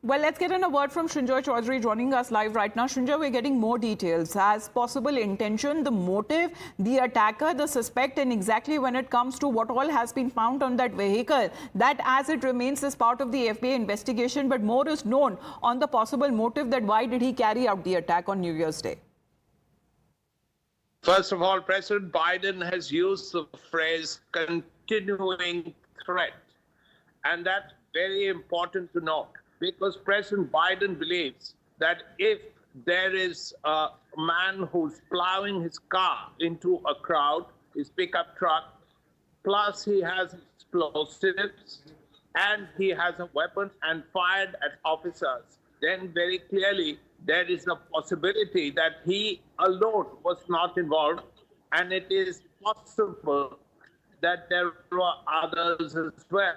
Well, let's get in a word from Srinjoy Chaudhary joining us live right now. Srinjoy, we're getting more details as possible intention, the motive, the attacker, the suspect, and exactly when it comes to what all has been found on that vehicle. That, as it remains, is part of the FBI investigation, but more is known on the possible motive, that why did he carry out the attack on New Year's Day? First of all, President Biden has used the phrase continuing threat, and that's very important to note. Because President Biden believes that if there is a man who's plowing his car into a crowd, his pickup truck, plus he has explosives and he has a weapon and fired at officers, then very clearly there is a possibility that he alone was not involved, and it is possible that there were others as well.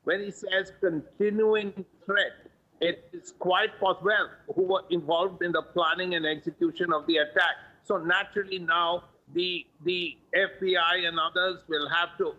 When he says continuing threat, it is quite possible who were involved in the planning and execution of the attack. So naturally now the FBI and others will have to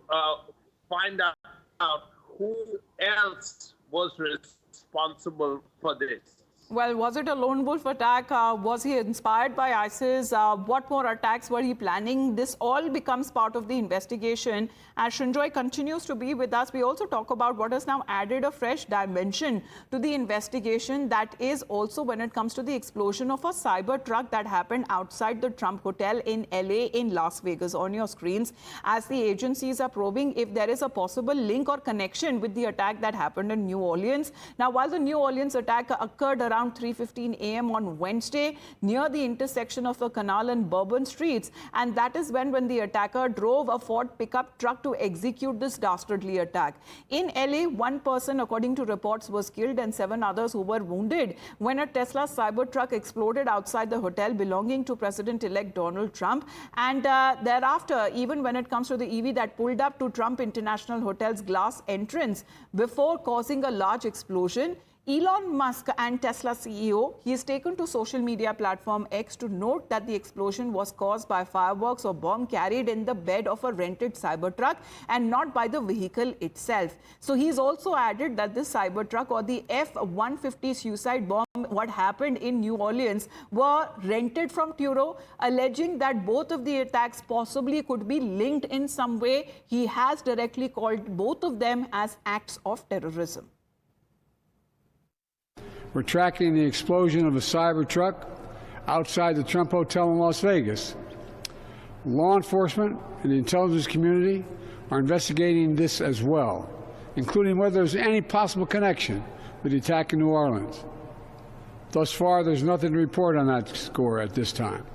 find out who else was responsible for this. Well, was it a lone wolf attack? Was he inspired by ISIS? What more attacks were he planning? This all becomes part of the investigation. As Srinjoy continues to be with us, we also talk about what has now added a fresh dimension to the investigation. That is also when it comes to the explosion of a cyber truck that happened outside the Trump Hotel in LA in Las Vegas. On your screens, as the agencies are probing if there is a possible link or connection with the attack that happened in New Orleans. Now, while the New Orleans attack occurred around 3:15 a.m. on Wednesday near the intersection of the Canal and Bourbon streets, and that is when the attacker drove a Ford pickup truck to execute this dastardly attack. In LA, one person, according to reports, was killed and 7 others who were wounded when a Tesla cyber truck exploded outside the hotel belonging to President-elect Donald Trump. And thereafter, even when it comes to the EV that pulled up to Trump International Hotel's glass entrance before causing a large explosion, Elon Musk and Tesla CEO, he is taken to social media platform X to note that the explosion was caused by fireworks or bomb carried in the bed of a rented Cybertruck and not by the vehicle itself. So he's also added that this Cybertruck or the F-150 suicide bomb, what happened in New Orleans, were rented from Turo, alleging that both of the attacks possibly could be linked in some way. He has directly called both of them as acts of terrorism. We're tracking the explosion of a Cybertruck outside the Trump Hotel in Las Vegas. Law enforcement and the intelligence community are investigating this as well, including whether there's any possible connection with the attack in New Orleans. Thus far, there's nothing to report on that score at this time.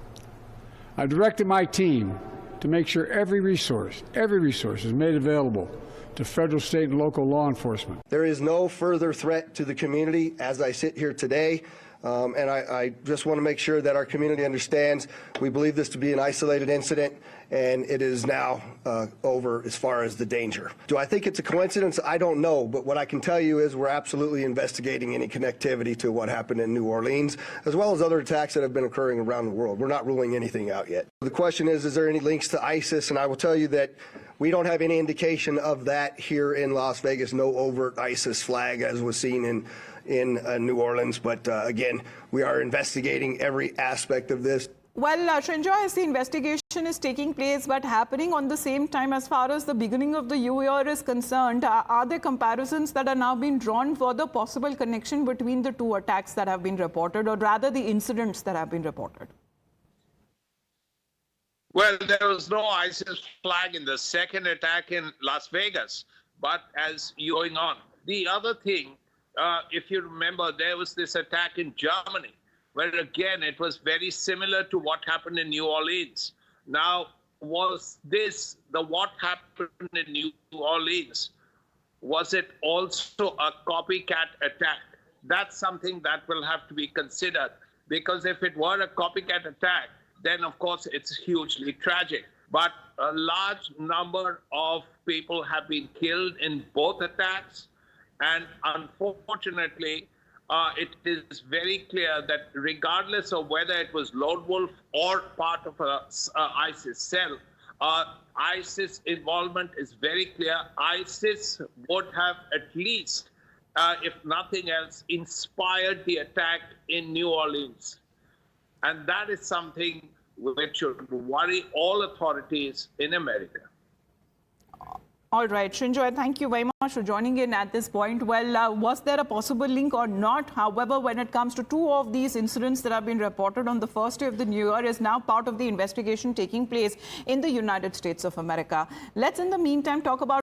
I've directed my team to make sure every resource is made available to federal, state, and local law enforcement. There is no further threat to the community as I sit here today. And I just want to make sure that our community understands we believe this to be an isolated incident, and it is now over as far as the danger. Do I think it's a coincidence? I don't know, but what I can tell you is we're absolutely investigating any connectivity to what happened in New Orleans, as well as other attacks that have been occurring around the world. We're not ruling anything out yet. The question is there any links to ISIS? And I will tell you that we don't have any indication of that here in Las Vegas, no overt ISIS flag as was seen in New Orleans. But again, we are investigating every aspect of this. Well, Srinjoy, as the investigation is taking place but happening on the same time as far as the beginning of the new year is concerned, are there comparisons that are now being drawn for the possible connection between the two attacks that have been reported, or rather the incidents that have been reported? Well, there was no ISIS flag in the second attack in Las Vegas, but as going on. The other thing, if you remember, there was this attack in Germany, where again, it was very similar to what happened in New Orleans. Now, was this what happened in New Orleans? Was it also a copycat attack? That's something that will have to be considered, because if it were a copycat attack, then of course it's hugely tragic. But a large number of people have been killed in both attacks. And unfortunately, it is very clear that regardless of whether it was lone wolf or part of a ISIS cell, ISIS involvement is very clear. ISIS would have at least if nothing else, inspired the attack in New Orleans. And that is something which should worry all authorities in America. All right, Srinjoy, thank you very much for joining in at this point. Well, was there a possible link or not? However, when it comes to two of these incidents that have been reported on the first day of the new year is now part of the investigation taking place in the United States of America. Let's, in the meantime, talk about